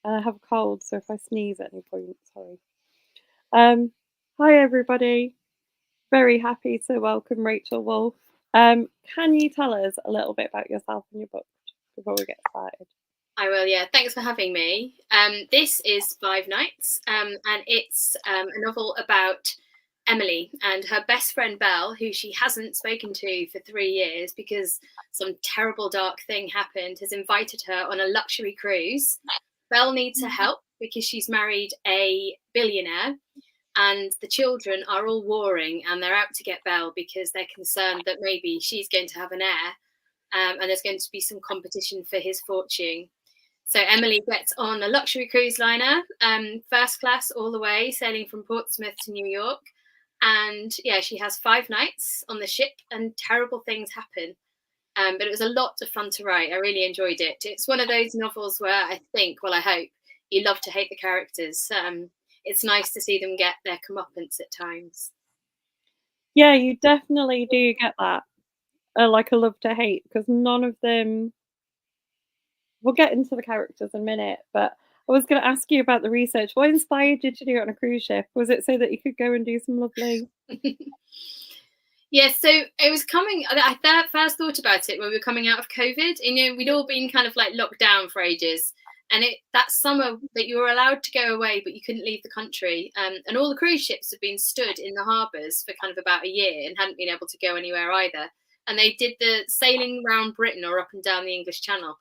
and I have a cold, so if I sneeze at any point, sorry. Hi everybody. Very happy to welcome Rachel Wolfe. Can you tell us a little bit about yourself and your book before we get started? I will, yeah. Thanks for having me. This is Five Nights, and it's a novel about Emily and her best friend Belle, who she hasn't spoken to for 3 years because some terrible dark thing happened, has invited her on a luxury cruise. Belle needs her help because she's married a billionaire, and the children are all warring and they're out to get Belle because they're concerned that maybe she's going to have an heir, and there's going to be some competition for his fortune. So Emily gets on a luxury cruise liner, first class all the way, sailing from Portsmouth to New York. And yeah, she has 5 nights on the ship and terrible things happen. But it was a lot of fun to write. I really enjoyed it. It's one of those novels where I think, well, I hope you love to hate the characters. It's nice to see them get their comeuppance at times. Yeah, you definitely do get that, like a love to hate, because none of them. We'll get into the characters in a minute, but I was going to ask you about the research. What inspired you to do it on a cruise ship? Was it so that you could go and do some lovely? Yeah, so it was coming. I first thought about it when we were coming out of COVID. We'd all been kind of like locked down for ages, and that summer that you were allowed to go away, but you couldn't leave the country. And all the cruise ships had been stood in the harbours for kind of about a year and hadn't been able to go anywhere either. And they did the sailing round Britain or up and down the English Channel.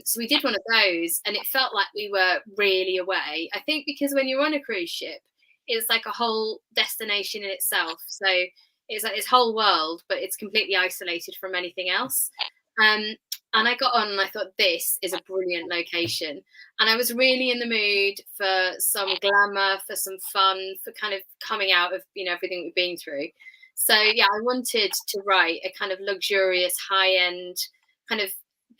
So we did one of those, and it felt like we were really away. I think because when you're on a cruise ship, it's like a whole destination in itself. So it's like this whole world, but it's completely isolated from anything else. And I got on and I thought, this is a brilliant location. And I was really in the mood for some glamour, for some fun, for kind of coming out of, everything we've been through. So yeah, I wanted to write a kind of luxurious, high-end kind of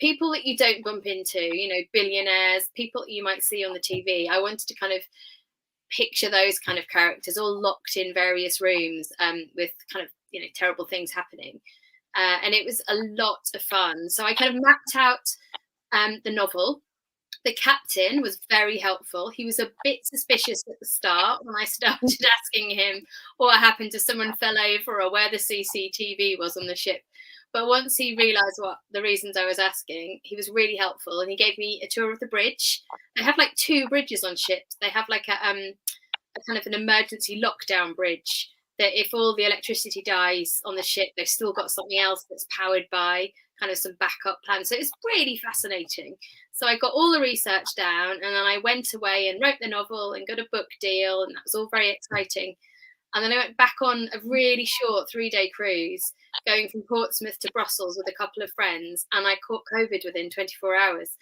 people that you don't bump into, billionaires, people that you might see on the TV. I wanted to kind of picture those kind of characters all locked in various rooms, with kind of terrible things happening, and it was a lot of fun. So I kind of mapped out the novel. The captain was very helpful. He was a bit suspicious at the start when I started asking him what happened, if someone fell over or where the CCTV was on the ship. But once he realised what the reasons I was asking, he was really helpful, and he gave me a tour of the bridge. They have like 2 bridges on ships. They have like a kind of an emergency lockdown bridge that if all the electricity dies on the ship, they've still got something else that's powered by kind of some backup plans. So it's really fascinating. So I got all the research down, and then I went away and wrote the novel and got a book deal, and that was all very exciting. And then I went back on a really short 3-day cruise going from Portsmouth to Brussels with a couple of friends, and I caught COVID within 24 hours.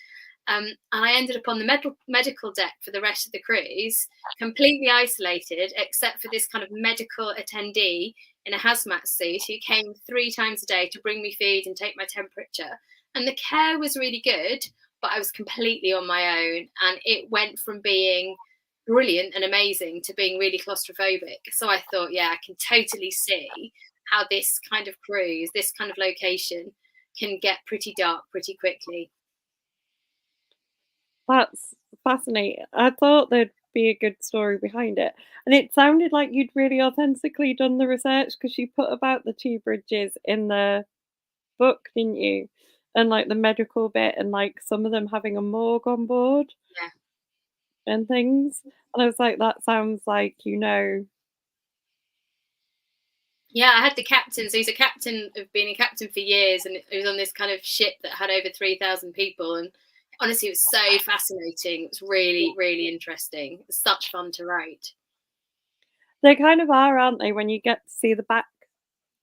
And I ended up on the medical deck for the rest of the cruise, completely isolated, except for this kind of medical attendee in a hazmat suit who came 3 times a day to bring me food and take my temperature. And the care was really good, but I was completely on my own. And it went from being brilliant and amazing to being really claustrophobic. So I thought, yeah, I can totally see how this kind of cruise, this kind of location can get pretty dark pretty quickly. That's fascinating. I thought there'd be a good story behind it. And it sounded like you'd really authentically done the research because you put about the 2 bridges in the book, didn't you? And like the medical bit and like some of them having a morgue on board Yeah. and things. And I was like, that sounds like, Yeah, I had the captain. So he's a captain, of been a captain for years, and he was on this kind of ship that had over 3,000 people. And honestly, it was so fascinating. It was really, really interesting. It was such fun to write. they kind of are, aren't they? When you get to see the back,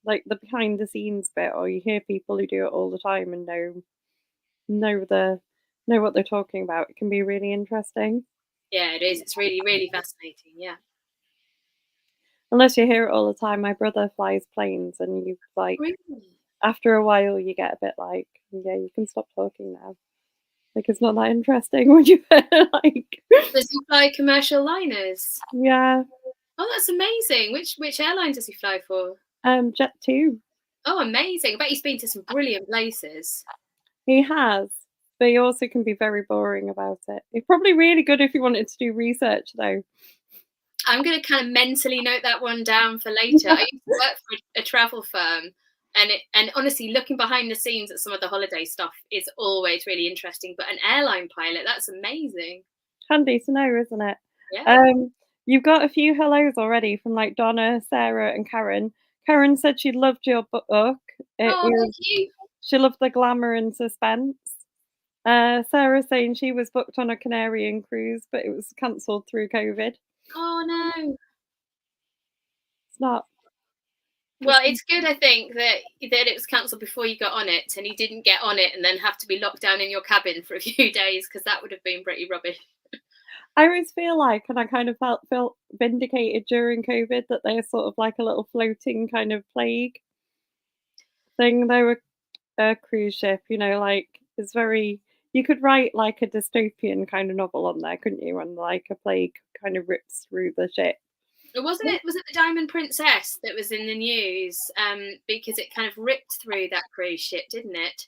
like the behind the scenes bit, or you hear people who do it all the time and know the know what they're talking about. It can be really interesting. Yeah, it is. It's really, really fascinating. Yeah. Unless you hear it all the time. My brother flies planes, and you like Really? after a while you get a bit like, yeah, you can stop talking now. Like it's not that interesting when you like, Does he fly commercial liners? yeah, Oh, that's amazing. Which airline does he fly for? Jet 2. Oh, amazing. I bet he's been to some brilliant places. He has. but you also can be very boring about it. It's probably really good if you wanted to do research, though. I'm going to kind of mentally note that one down for later. I used to work for a travel firm, and honestly, looking behind the scenes at some of the holiday stuff is always really interesting. But an airline pilot, that's amazing. Handy to know, isn't it? Yeah. Um, you've got a few hellos already from like Donna, Sarah, and Karen. Karen said she loved your book. It Oh, thank was you. She loved the glamour and suspense. Sarah saying she was booked on a Canarian cruise, but it was cancelled through COVID. Oh no. It's not. Well, it's good, I think, that it was cancelled before you got on it, and you didn't get on it and then have to be locked down in your cabin for a few days, because that would have been pretty rubbish. I always feel like, and I kind of felt vindicated during COVID that they're sort of like a little floating kind of plague thing. They were a cruise ship, like it's very. You could write like a dystopian kind of novel on there, couldn't you? And like a plague kind of rips through the ship. Wasn't it? Was it the Diamond Princess that was in the news? Because it kind of ripped through that cruise ship, didn't it?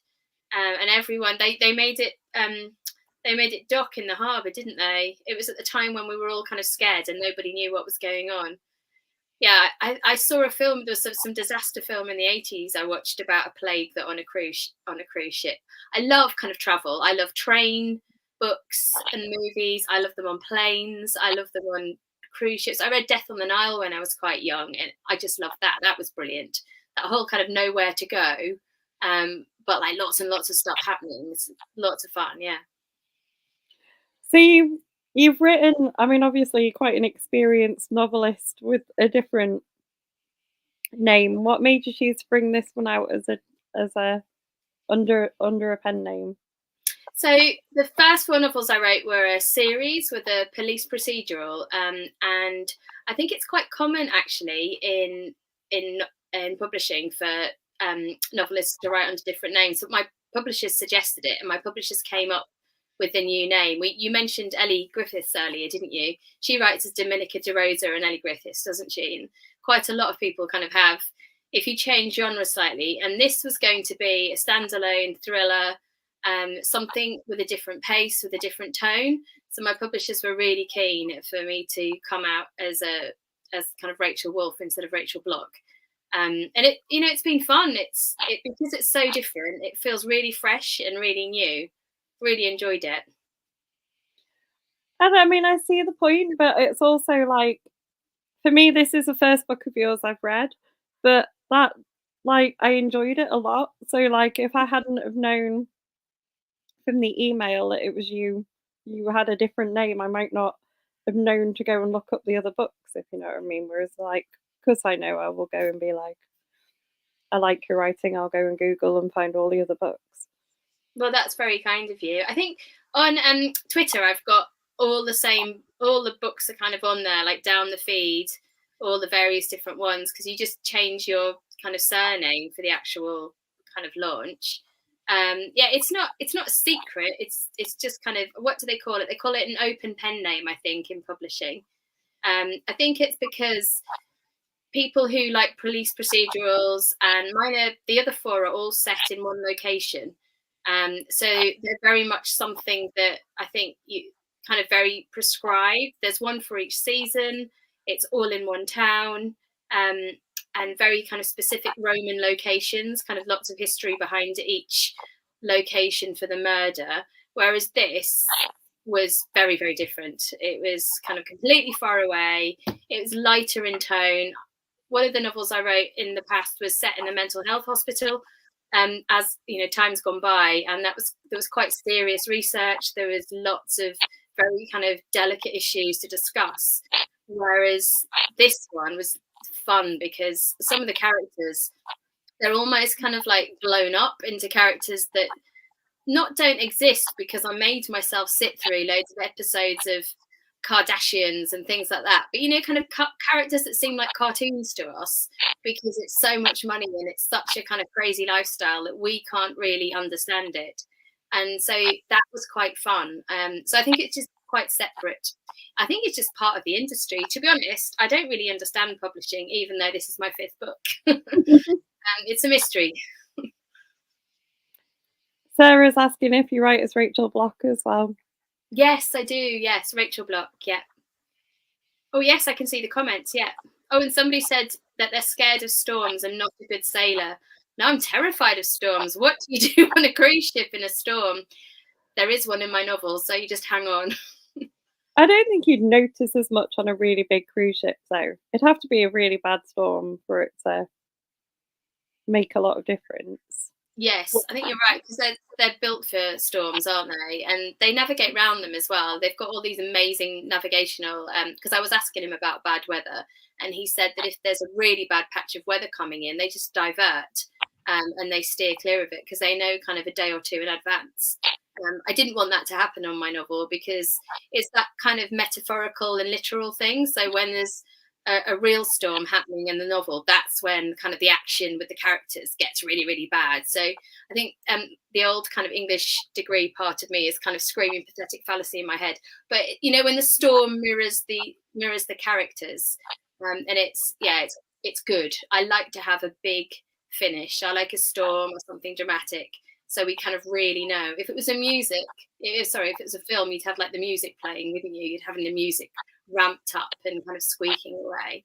And everyone they made it they made it dock in the harbour, didn't they? It was at the time when we were all kind of scared and nobody knew what was going on. Yeah, I saw a film. There was some disaster film in the 80s I watched about a plague that on a cruise ship. I love kind of travel. I love train books and movies. I love them on planes. I love them on cruise ships. I read Death on the Nile when I was quite young, and I just loved that. That was brilliant. That whole kind of nowhere to go, but like lots and lots of stuff happening. It's lots of fun. Yeah. So you've written. I mean, obviously, you're quite an experienced novelist with a different name. What made you choose to bring this one out as a under a pen name? So the first four novels I wrote were a series with a police procedural, and I think it's quite common actually in publishing for novelists to write under different names. So my publishers suggested it, and my publishers came up with the new name. You mentioned Ellie Griffiths earlier, didn't you? She writes as Dominica De Rosa and Ellie Griffiths, doesn't she? And quite a lot of people kind of have. If you change genre slightly, and this was going to be a standalone thriller, something with a different pace, with a different tone. So my publishers were really keen for me to come out as kind of Rachel Wolfe instead of Rachel Block. And it's been fun. Because it's so different. It feels really fresh and really new. Really enjoyed it. And I mean, I see the point, but it's also like, for me, this is the first book of yours I've read, but that, like, I enjoyed it a lot. So, like, if I hadn't have known from the email that it was you had a different name, I might not have known to go and look up the other books, if you know what I mean. Whereas, like, because I know, I will go and be like, I like your writing, I'll go and Google and find all the other books. Well, that's very kind of you. I think on Twitter, I've got all the books are kind of on there, like down the feed, all the various different ones, because you just change your kind of surname for the actual kind of launch. Yeah, it's not a secret. It's just kind of, what do they call it? They call it an open pen name, I think, in publishing. I think it's because people who like police procedurals, and the other four are all set in one location. So they're very much something that I think you kind of very prescribed. There's one for each season. It's all in one town, and very kind of specific Roman locations, kind of lots of history behind each location for the murder. Whereas this was very, very different. It was kind of completely far away. It was lighter in tone. One of the novels I wrote in the past was set in a mental health hospital. As you know, time's gone by, and there was quite serious research. There was lots of very kind of delicate issues to discuss. Whereas this one was fun because some of the characters, they're almost kind of like blown up into characters that don't exist, because I made myself sit through loads of episodes of Kardashians and things like that, but kind of characters that seem like cartoons to us, because it's so much money and it's such a kind of crazy lifestyle that we can't really understand it. And so that was quite fun. So I think it's just quite separate. I think it's just part of the industry. To be honest, I don't really understand publishing, even though this is my 5th book. It's a mystery. Sarah's asking if you write as Rachel Block as well. Yes, I do. Yes, Rachel Block. Yeah. Oh, yes, I can see the comments. Yeah. Oh, and somebody said that they're scared of storms and not a good sailor. Now I'm terrified of storms. What do you do on a cruise ship in a storm? There is one in my novel, so you just hang on. I don't think you'd notice as much on a really big cruise ship, though. It'd have to be a really bad storm for it to make a lot of difference. Yes, I think you're right because they're built for storms, aren't they? And they navigate around them as well. They've got all these amazing navigational. Because I was asking him about bad weather, and he said that if there's a really bad patch of weather coming in, they just divert and they steer clear of it because they know kind of a day or two in advance. I didn't want that to happen on my novel because it's that kind of metaphorical and literal thing. So when there's a real storm happening in the novel, that's when kind of the action with the characters gets really, really bad. So I think the old kind of English degree part of me is kind of screaming pathetic fallacy in my head. But you know, when the storm mirrors the characters, and it's good. I like to have a big finish. I like a storm or something dramatic. So we kind of really know. If it was if it was a film, you'd have like the music playing, wouldn't you? You'd have the music ramped up and kind of squeaking away.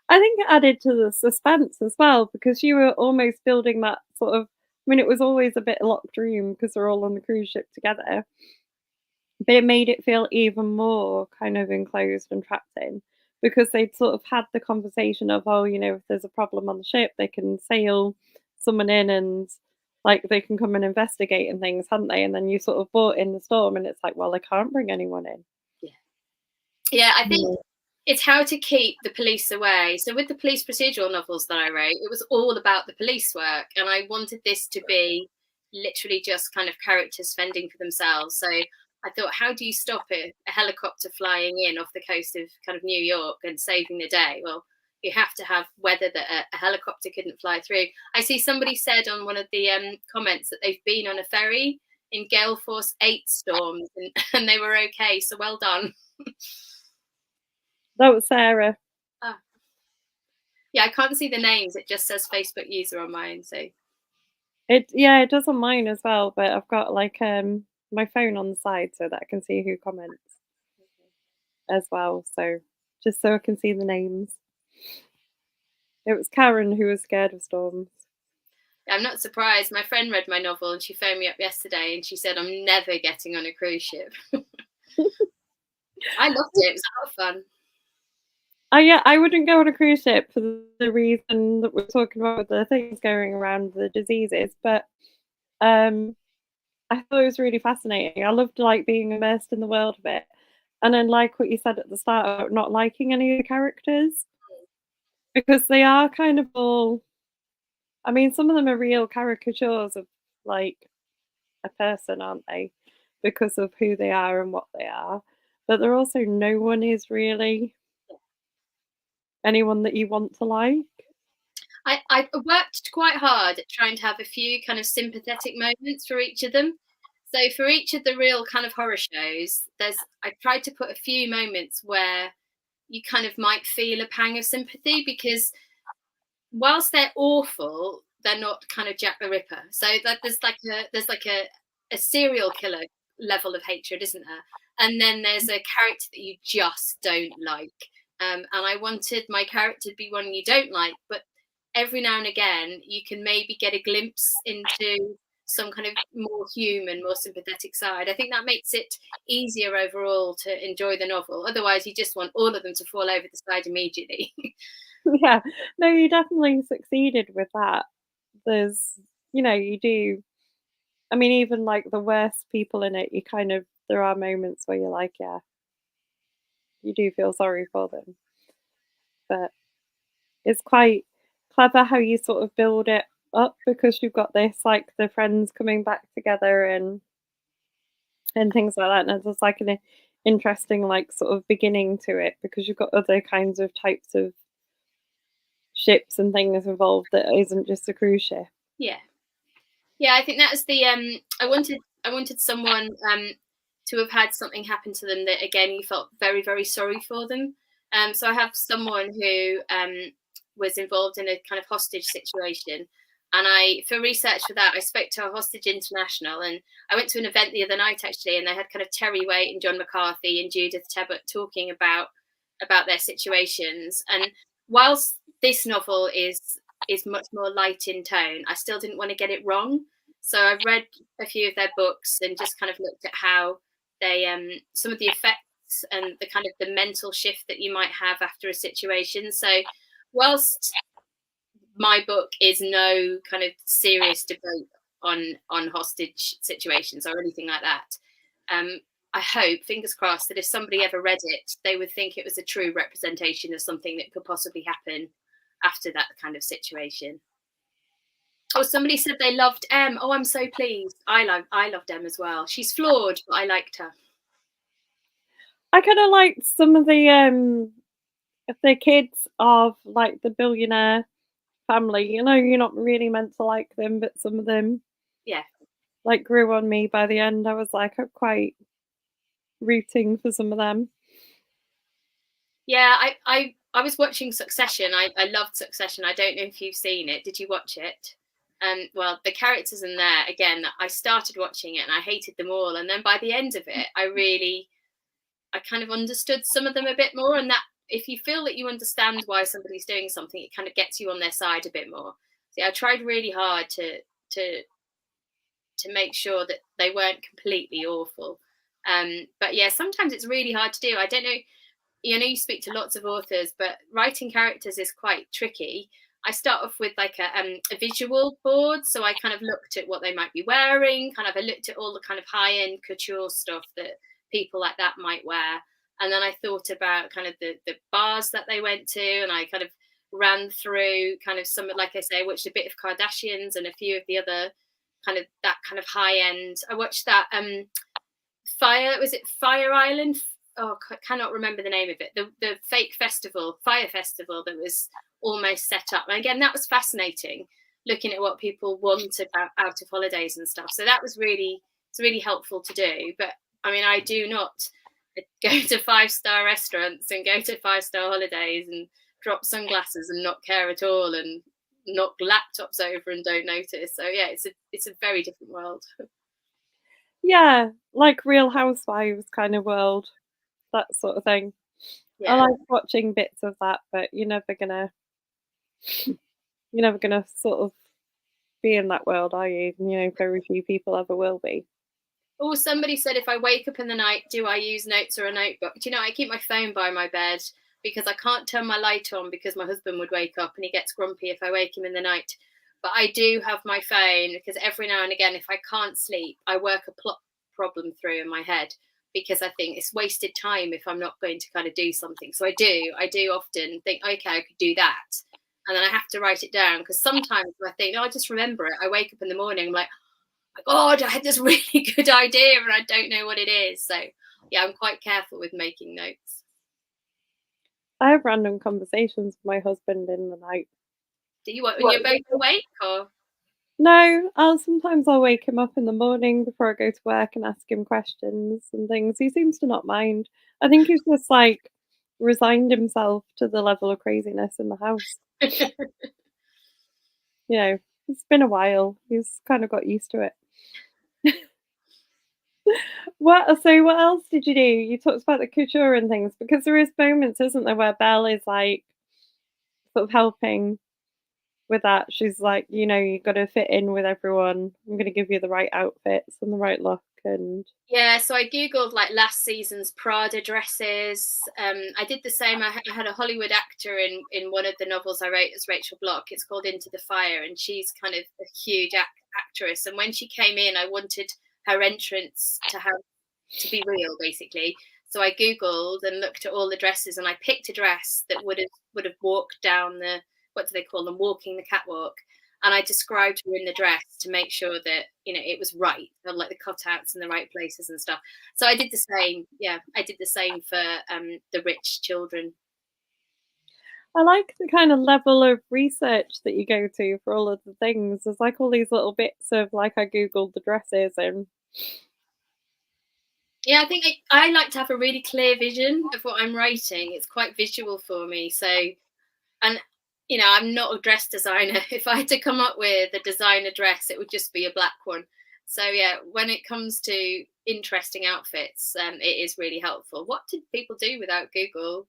I think it added to the suspense as well because you were almost building that sort of. I mean, it was always a bit locked room because they're all on the cruise ship together, but it made it feel even more kind of enclosed and trapped in because they'd sort of had the conversation of, oh, if there's a problem on the ship, they can sail someone in and like they can come and investigate and things, hadn't they? And then you sort of brought in the storm, and it's like, well, they can't bring anyone in. Yeah, I think it's how to keep the police away. So with the police procedural novels that I wrote, it was all about the police work, and I wanted this to be literally just kind of characters fending for themselves. So I thought, how do you stop a helicopter flying in off the coast of kind of New York and saving the day? Well, you have to have weather that a helicopter couldn't fly through. I see somebody said on one of the comments that they've been on a ferry in gale force 8 storms and they were okay. So well done. That was Sarah. Ah. Yeah, I can't see the names. It just says Facebook user on mine. So It does on mine as well, but I've got like my phone on the side so that I can see who comments as well. So just so I can see the names. It was Karen who was scared of storms. I'm not surprised. My friend read my novel and she phoned me up yesterday and she said, I'm never getting on a cruise ship. I loved it. It was a lot of fun. Yeah, I wouldn't go on a cruise ship for the reason that we're talking about with the things going around, the diseases, but I thought it was really fascinating. I loved like being immersed in the world of it. And then like what you said at the start about not liking any of the characters. Because they are kind of all, I mean, some of them are real caricatures of like a person, aren't they? Because of who they are and what they are. But they're also, no one is really anyone that you want to like. I worked quite hard at trying to have a few kind of sympathetic moments for each of them. So for each of the real kind of horror shows, I tried to put a few moments where you kind of might feel a pang of sympathy because whilst they're awful, they're not kind of Jack the Ripper. So that there's like a serial killer level of hatred, isn't there? And then there's a character that you just don't like. And I wanted my character to be one you don't like, but every now and again you can maybe get a glimpse into some kind of more human, more sympathetic side. I think that makes it easier overall to enjoy the novel. Otherwise, you just want all of them to fall over the side immediately. Yeah, no, you definitely succeeded with that. There's, you do. I mean, even like the worst people in it, there are moments where you're like, yeah, you do feel sorry for them. But it's quite clever how you sort of build it up because you've got this like the friends coming back together and things like that. And there's like an interesting like sort of beginning to it because you've got other kinds of types of ships and things involved that isn't just a cruise ship. Yeah. I think that's the I wanted someone to have had something happen to them that again you felt very, very sorry for them. So I have someone who was involved in a kind of hostage situation, And for research for that, I spoke to a Hostage International, and I went to an event the other night actually, and they had kind of Terry Waite and John McCarthy and Judith Tebbott talking about their situations. And whilst this novel is much more light in tone, I still didn't want to get it wrong. So I've read a few of their books and just kind of looked at how they some of the effects and the kind of the mental shift that you might have after a situation. So whilst my book is no kind of serious debate on hostage situations or anything like that, I hope, fingers crossed, that if somebody ever read it, they would think it was a true representation of something that could possibly happen after that kind of situation. Oh, somebody said they loved Em. Oh, I'm so pleased. I loved Em as well. She's flawed, but I liked her. I kind of like some of the kids of like the billionaire family. You know, you're not really meant to like them, but some of them, yeah, like grew on me by the end. I was like, I'm quite rooting for some of them. Yeah, I was watching Succession. I loved Succession. I don't know if you've seen it. Did you watch it? Well, the characters in there, again, I started watching it and I hated them all. And then by the end of it, I kind of understood some of them a bit more. And that if you feel that you understand why somebody's doing something, it kind of gets you on their side a bit more. So yeah, I tried really hard to make sure that they weren't completely awful. But yeah, sometimes it's really hard to do. I don't know, you speak to lots of authors, but writing characters is quite tricky. I start off with like a visual board. So I kind of looked at what they might be wearing, I looked at all the kind of high-end couture stuff that people like that might wear. And then I thought about kind of the bars that they went to, and I kind of ran through kind of some, like I say, I watched a bit of Kardashians and a few of the other kind of that kind of high end. I watched that Fire Island? Oh, I cannot remember the name of it. The fake festival, Fire Festival, that was almost set up. And again, that was fascinating, looking at what people want out of holidays and stuff. So that was it's really helpful to do. But I mean, I do not go to 5-star restaurants and go to 5-star holidays and drop sunglasses and not care at all and knock laptops over and don't notice. So yeah, it's a very different world. Yeah, like Real Housewives kind of world, that sort of thing. I Yeah. like watching bits of that, but you're never gonna sort of be in that world, are you? You know, very few people ever will be. Oh, somebody said if I wake up in the night, do I use notes or a notebook? Do you know, I keep my phone by my bed because I can't turn my light on because my husband would wake up and he gets grumpy if I wake him in the night. But I do have my phone because every now and again, if I can't sleep, I work a plot problem through in my head because I think it's wasted time if I'm not going to kind of do something. So I do often think, okay, I could do that. And then I have to write it down because sometimes I think, no, I just remember it. I wake up in the morning, I'm like, God, I had this really good idea and I don't know what it is. So yeah, I'm quite careful with making notes. I have random conversations with my husband in the night. Do you when you're both awake or? No, I'll wake him up in the morning before I go to work and ask him questions and things. He seems to not mind. I think he's just like resigned himself to the level of craziness in the house. You know, it's been a while. He's kind of got used to it. What else did you do? You talked about the couture and things because there is moments, isn't there, where Belle is like sort of helping with that. She's like, you got to fit in with everyone. I'm going to give you the right outfits and the right look. And Yeah, so I googled like last season's Prada dresses. I did the same. I had a Hollywood actor in one of the novels I wrote as Rachel Block. It's called Into the Fire, and she's kind of a huge actress. And when she came in, I wanted her entrance to be real, basically. So I googled and looked at all the dresses, and I picked a dress that would have walked down the, what do they call them, walking the catwalk. And I described her in the dress to make sure that it was right, like the cutouts in the right places and stuff. So I did the same. Yeah, I did the same for the rich children. I like the kind of level of research that you go to for all of the things. There's like all these little bits of like I googled the dresses and Yeah, I think I like to have a really clear vision of what I'm writing. It's quite visual for me. So, and I'm not a dress designer. If I had to come up with a designer dress, it would just be a black one. So yeah, when it comes to interesting outfits, it is really helpful. What did people do without Google?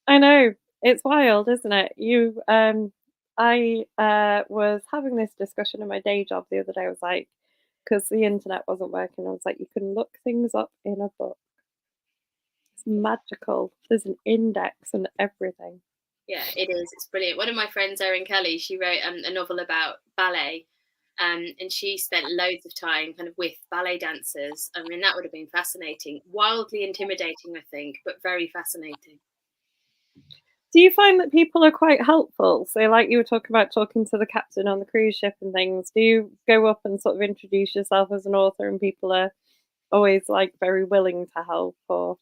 I know. It's wild, isn't it? I was having this discussion in my day job the other day. I was like, because the internet wasn't working, I was like, you can look things up in a book. It's magical. There's an index and everything. Yeah, it is. It's brilliant. One of my friends, Erin Kelly, she wrote a novel about ballet, and she spent loads of time kind of with ballet dancers. I mean, that would have been fascinating. Wildly intimidating, I think, but very fascinating. Do you find that people are quite helpful? So, like you were talking about talking to the captain on the cruise ship and things, do you go up and sort of introduce yourself as an author and people are always like very willing to help or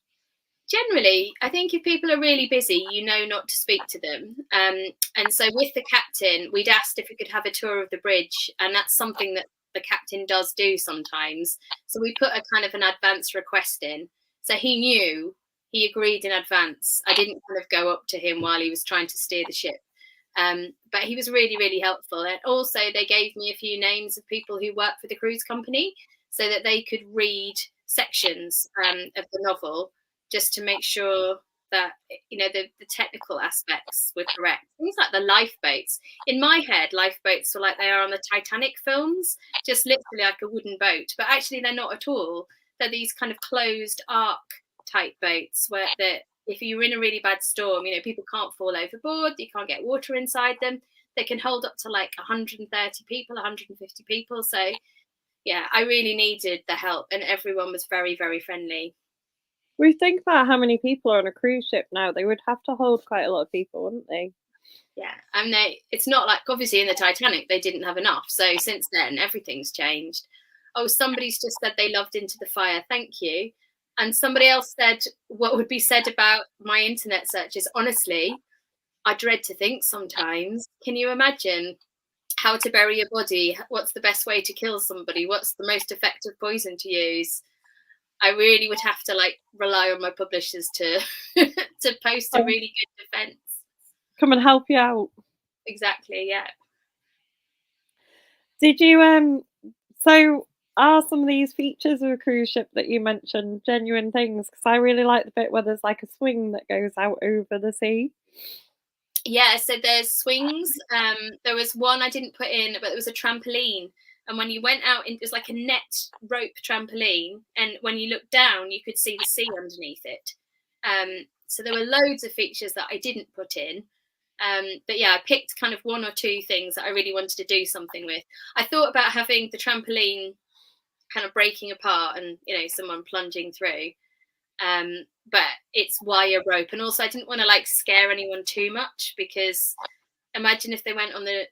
Generally, I think if people are really busy, you know not to speak to them. And so with the captain, we'd asked if we could have a tour of the bridge, and that's something that the captain does do sometimes. So we put a kind of an advance request in. So he knew, he agreed in advance. I didn't kind of go up to him while he was trying to steer the ship. But he was really, really helpful. And also, they gave me a few names of people who work for the cruise company so that they could read sections of the novel just to make sure that the technical aspects were correct. Things like the lifeboats. In my head, lifeboats were like they are on the Titanic films, just literally like a wooden boat. But actually, they're not at all. They're these kind of closed arc type boats where that if you're in a really bad storm, people can't fall overboard. You can't get water inside them. They can hold up to like 130 people, 150 people. So yeah, I really needed the help, and everyone was very, very friendly. we think about how many people are on a cruise ship now, they would have to hold quite a lot of people, wouldn't they? Yeah, and it's not like obviously in the Titanic they didn't have enough. So since then everything's changed. Oh, somebody's just said they loved Into the Fire. Thank you. And somebody else said what would be said about my internet searches. Honestly, I dread to think sometimes. Can you imagine how to bury a body? What's the best way to kill somebody? What's the most effective poison to use? I really would have to like rely on my publishers to to post a Oh, really good defense. come and help you out. Exactly, yeah. Did you so are some of these features of a cruise ship that you mentioned genuine things? Because I really like the bit where there's like a swing that goes out over the sea. Yeah, so there's swings. There was one I didn't put in, but there was a trampoline. And when you went out, it was like a net rope trampoline. And when you looked down, you could see the sea underneath it. So there were loads of features that I didn't put in. But yeah, I picked kind of one or two things that I really wanted to do something with. I thought about having the trampoline kind of breaking apart and, someone plunging through. But it's wire rope, and also I didn't want to like scare anyone too much because imagine if they went on the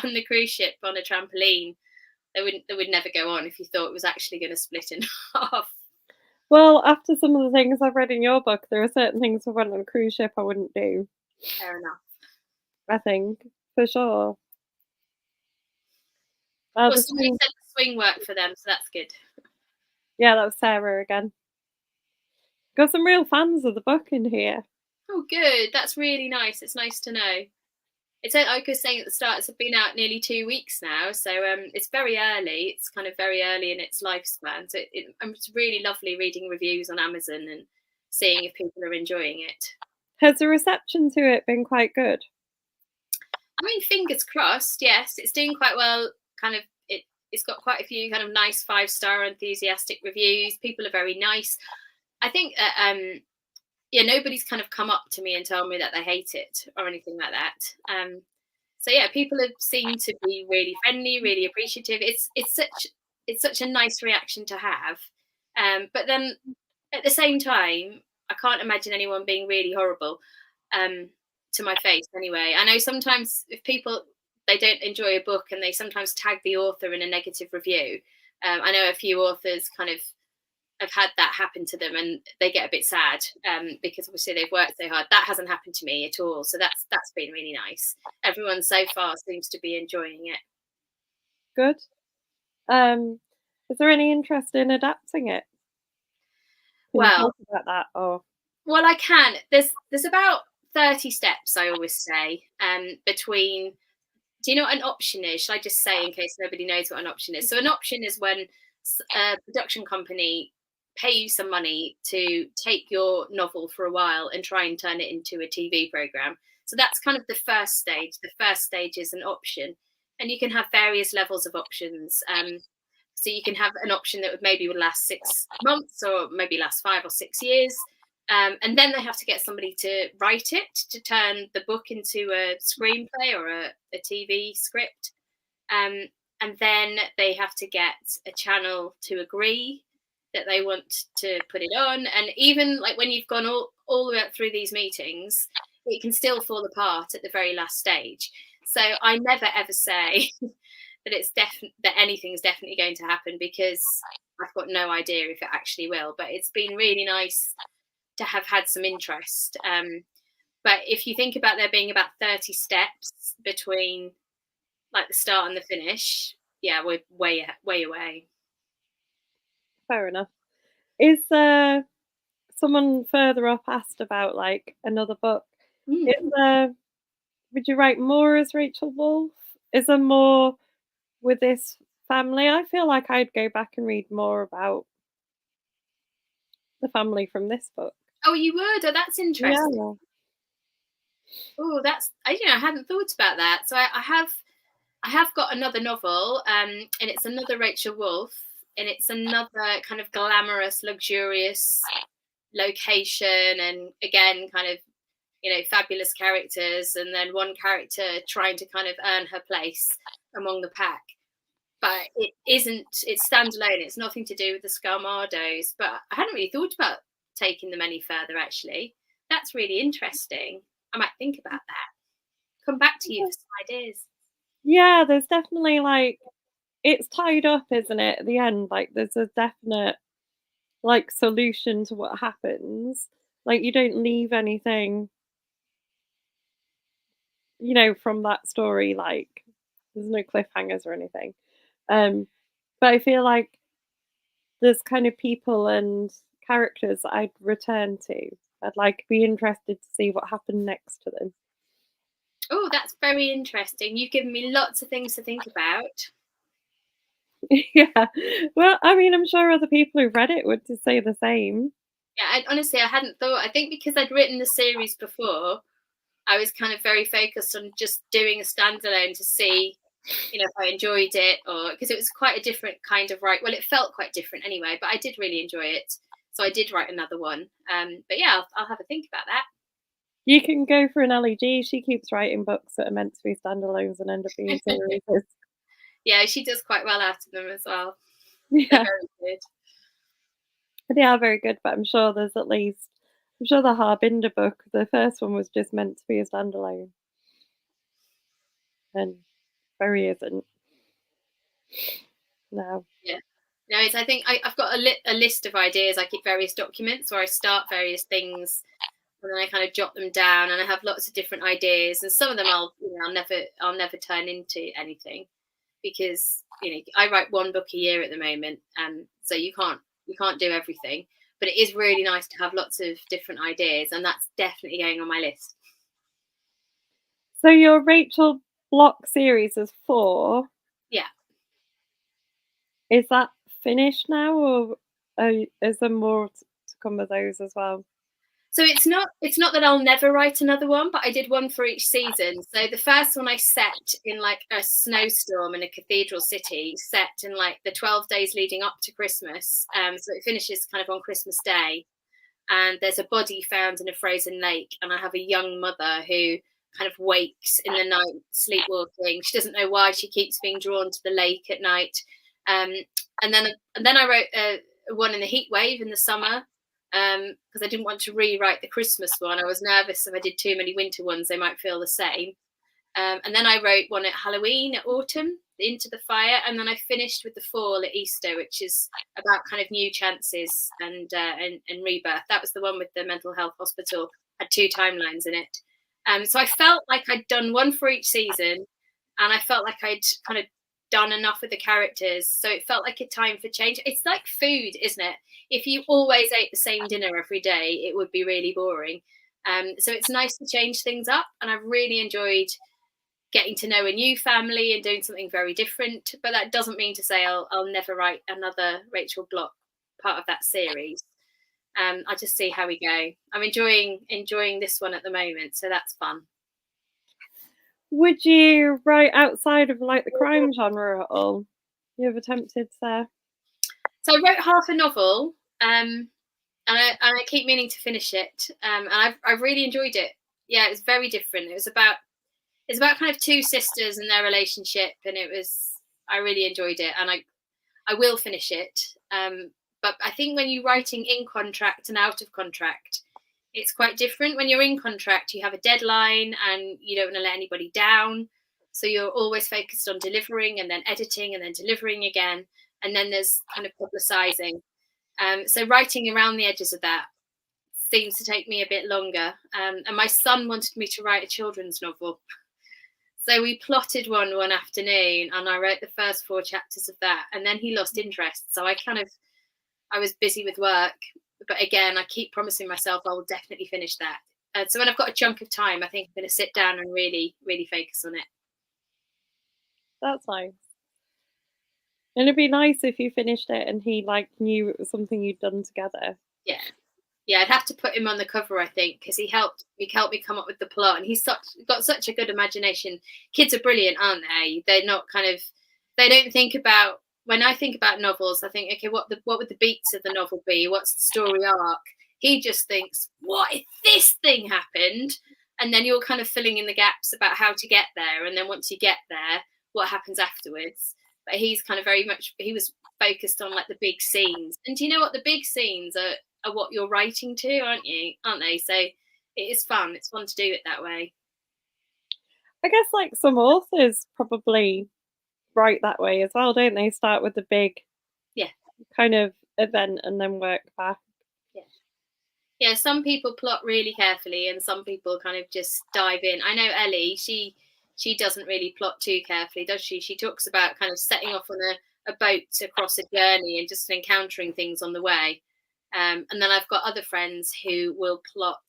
on the cruise ship on a trampoline, they would never go on if you thought it was actually going to split in half. Well, after some of the things I've read in your book, there are certain things I went on a cruise ship I wouldn't do. Fair enough. I think for sure. Well, The somebody swing, said the swing worked for them, so that's good. yeah, that was Sarah again. Got some real fans of the book in here. Oh, good. That's really nice. It's nice to know. It's like I was saying at the start, it's been out nearly 2 weeks now, so it's very early. It's kind of very early in its lifespan. So it's really lovely reading reviews on Amazon and seeing if people are enjoying it. Has the reception to it been quite good? I mean, fingers crossed. Yes, it's doing quite well. Kind of, it's got quite a few kind of nice 5-star enthusiastic reviews. People are very nice. I think yeah, nobody's kind of come up to me and told me that they hate it or anything like that. So yeah, people have seemed to be really friendly, really appreciative. It's such a nice reaction to have. But then at the same time, I can't imagine anyone being really horrible to my face. Anyway, I know sometimes if people they don't enjoy a book and they sometimes tag the author in a negative review. I know a few authors kind of have had that happen to them and they get a bit sad because obviously they've worked so hard. That hasn't happened to me at all, so that's been really nice. Everyone so far seems to be enjoying it. Good. Is there any interest in adapting it? Can you Well, talk about that? Or I can. There's about 30 steps, I always say, between. Do you know what an option is? Shall I just say in case nobody knows what an option is? So an option is when a production company pay you some money to take your novel for a while and try and turn it into a TV program. So that's kind of the first stage. The first stage is an option, and you can have various levels of options. So you can have an option that would last 6 months, or maybe last 5 or 6 years. And then they have to get somebody to write it, to turn the book into a screenplay or a TV script. And then they have to get a channel to agree that they want to put it on. And even like when you've gone all the way up through these meetings, it can still fall apart at the very last stage. So I never ever say that that anything's definitely going to happen, because I've got no idea if it actually will. But it's been really nice to have had some interest. But if you think about there being about 30 steps between like the start and the finish, yeah, we're way away. Fair enough. Is someone further up asked about like another book? Is would you write more as Rachel Wolfe? Is there more with this family? I feel like I'd go back and read more about the family from this book. Oh, you would? Oh, that's interesting. Yeah. Oh, I hadn't thought about that. So I have got another novel, and it's another Rachel Wolfe, and it's another kind of glamorous, luxurious location, and again, kind of, fabulous characters, and then one character trying to kind of earn her place among the pack. But it's standalone. It's nothing to do with the Scarmados. But I hadn't really thought about taking them any further, actually. That's really interesting. I might think about that. Come back to you for some ideas. Yeah, there's definitely like, it's tied up, isn't it? At the end, like there's a definite like solution to what happens. Like you don't leave anything, from that story. Like there's no cliffhangers or anything. But I feel like there's kind of people and characters that I'd return to. I'd like be interested to see what happened next to them. Oh, that's very interesting. You've given me lots of things to think about. Yeah. Well, I mean, I'm sure other people who've read it would just say the same. Yeah, honestly, I hadn't thought. I think because I'd written the series before, I was kind of very focused on just doing a standalone to see, if I enjoyed it, or because it was quite a different kind of write. Well, it felt quite different anyway, but I did really enjoy it. So I did write another one. But yeah, I'll have a think about that. You can go for an LEG. She keeps writing books that are meant to be standalones and end up being series. Yeah, she does quite well out of them as well. Yeah. They're very good. They are very good, but I'm sure the Harbinder book, the first one was just meant to be a standalone. And very isn't. No. Yeah. No, I think I've got a list of ideas. I keep various documents where I start various things, and then I kind of jot them down, and I have lots of different ideas, and some of them I'll never turn into anything, because I write one book a year at the moment, so you can't do everything, but it is really nice to have lots of different ideas, and that's definitely going on my list. So your Rachel Block series is 4. Yeah. Is that finished now, or is there more to come with those as well? So it's not that I'll never write another one, but I did one for each season. So the first one I set in like a snowstorm in a cathedral city, set in like the 12 days leading up to Christmas. So it finishes kind of on Christmas Day, and there's a body found in a frozen lake, and I have a young mother who kind of wakes in the night sleepwalking. She doesn't know why she keeps being drawn to the lake at night. And then I wrote one in the heat wave in the summer, because I didn't want to rewrite the Christmas one. I was nervous if I did too many winter ones, they might feel the same. And then I wrote one at Halloween, at autumn, Into the Fire, and then I finished with the fall at Easter, which is about kind of new chances and rebirth. That was the one with the mental health hospital, had 2 timelines in it. So I felt like I'd done one for each season, and I felt like I'd kind of done enough with the characters, so it felt like a time for change. It's like food, isn't it? If you always ate the same dinner every day, it would be really boring. So it's nice to change things up, and I've really enjoyed getting to know a new family and doing something very different. But that doesn't mean to say I'll never write another Rachel Block part of that series. I'll just see how we go. I'm enjoying this one at the moment, so that's fun. Would you write outside of like the crime genre at all? You ever tempted to? So I wrote half a novel, and I keep meaning to finish it, and I've really enjoyed it. Yeah, it was very different. It's about kind of two sisters and their relationship, and I really enjoyed it, and I will finish it. But I think when you're writing in contract and out of contract, it's quite different. When you're in contract, you have a deadline and you don't want to let anybody down. So you're always focused on delivering and then editing and then delivering again. And then there's kind of publicizing. So writing around the edges of that seems to take me a bit longer. And my son wanted me to write a children's novel. So we plotted one afternoon, and I wrote the first 4 chapters of that. And then he lost interest. So I was busy with work. But again, I keep promising myself I will definitely finish that. So when I've got a chunk of time, I think I'm going to sit down and really, really focus on it. That's nice. And it'd be nice if you finished it and he like knew it was something you'd done together. Yeah, I'd have to put him on the cover, I think, because he helped me come up with the plot, and he's got such a good imagination. Kids are brilliant, aren't they? They're not they don't think about. When I think about novels, I think, okay, what would the beats of the novel be? What's the story arc? He just thinks, what if this thing happened? And then you're kind of filling in the gaps about how to get there, and then once you get there, what happens afterwards? But he's kind of he was focused on like the big scenes. And do you know what? The big scenes are what you're writing to, aren't they? So it is fun. It's fun to do it that way. I guess like some authors probably write that way as well, don't they? Start with the big kind of event and then work back. Yeah, some people plot really carefully and some people kind of just dive in. I know Ellie, she doesn't really plot too carefully, does she? She talks about kind of setting off on a boat across a journey and just encountering things on the way. And then I've got other friends who will plot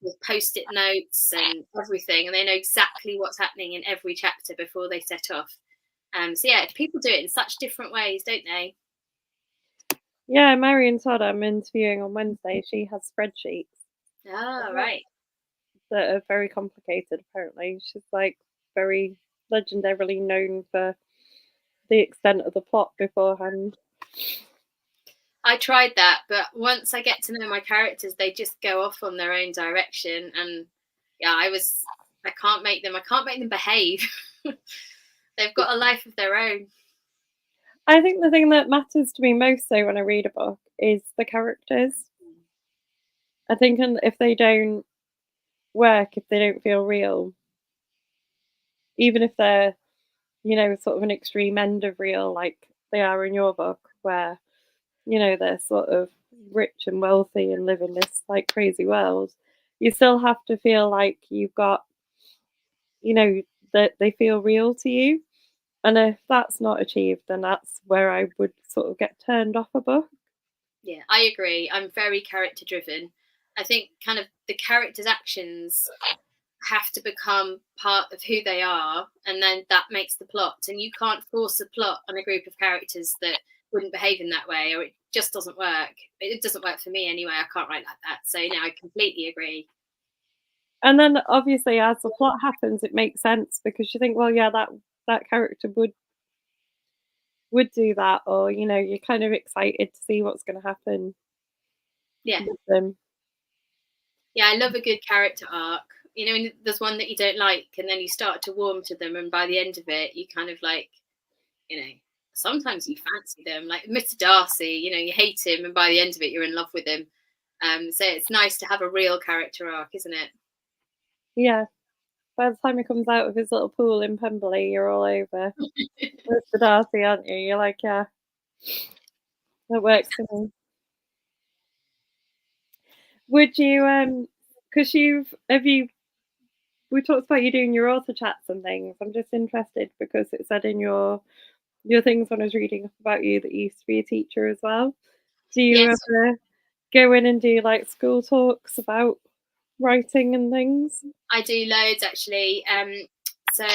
with post-it notes and everything, and they know exactly what's happening in every chapter before they set off. So yeah, people do it in such different ways, don't they? Yeah, Marion Todd I'm interviewing on Wednesday, she has spreadsheets. Oh, right. That are very complicated, apparently. She's like very legendarily known for the extent of the plot beforehand. I tried that, but once I get to know my characters, they just go off on their own direction, and yeah, I can't make them behave. They've got a life of their own. I think the thing that matters to me most though when I read a book is the characters. I think if they don't work, if they don't feel real, even if they're, sort of an extreme end of real like they are in your book, where, they're sort of rich and wealthy and live in this like crazy world, you still have to feel like you've got, that they feel real to you. And if that's not achieved, then that's where I would sort of get turned off a book. Yeah, I agree. I'm very character driven. I think kind of the characters' actions have to become part of who they are, and then that makes the plot. And you can't force a plot on a group of characters that wouldn't behave in that way, or it just doesn't work. It doesn't work for me anyway. I can't write like that. So no, I completely agree. And then obviously as the plot happens, it makes sense because you think, well, yeah, that character would do that, or you're kind of excited to see what's going to happen. Yeah. With them. Yeah, I love a good character arc. There's one that you don't like, and then you start to warm to them, and by the end of it, you kind of like, sometimes you fancy them. Like Mr. Darcy, you hate him, and by the end of it, you're in love with him. So it's nice to have a real character arc, isn't it? Yeah. By the time he comes out of his little pool in Pemberley, you're all over Mr. Darcy, aren't you? You're like, yeah, that works for me. Would you, because we talked about you doing your author chats and things. I'm just interested because it said in your things when I was reading up about you that you used to be a teacher as well. Do you Yes. ever go in and do like school talks about writing and things? I do loads actually. So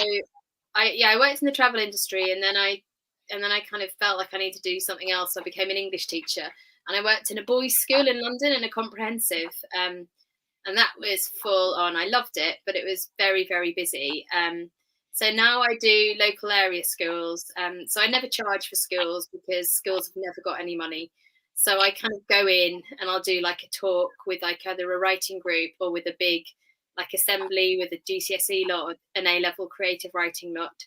I worked in the travel industry, and then I kind of felt like I needed to do something else. So I became an English teacher, and I worked in a boys' school in London in a comprehensive. And that was full on. I loved it, but it was very, very busy. So now I do local area schools. So I never charge for schools because schools have never got any money. So I kind of go in and I'll do like a talk with like either a writing group or with a big like assembly with a GCSE lot or an A level creative writing lot.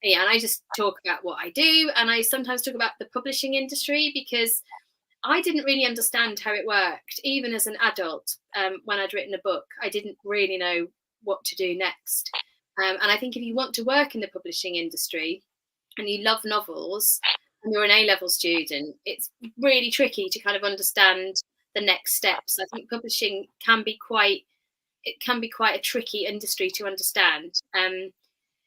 Yeah, and I just talk about what I do, and I sometimes talk about the publishing industry because I didn't really understand how it worked, even as an adult. When I'd written a book, I didn't really know what to do next. And I think if you want to work in the publishing industry and you love novels and you're an A level student, it's really tricky to kind of understand the next steps. I think publishing can be quite a tricky industry to understand.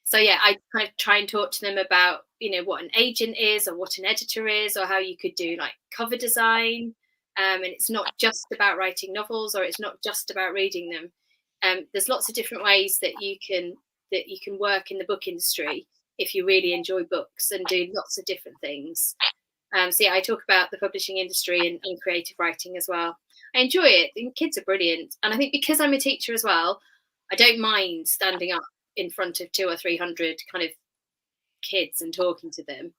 So yeah, I kind of try and talk to them about what an agent is or what an editor is or how you could do like cover design. And it's not just about writing novels or it's not just about reading them. There's lots of different ways that you can work in the book industry if you really enjoy books and do lots of different things. So yeah, I talk about the publishing industry and creative writing as well. I enjoy it. And kids are brilliant, and I think because I'm a teacher as well, I don't mind standing up in front of 200 or 300 kind of kids and talking to them.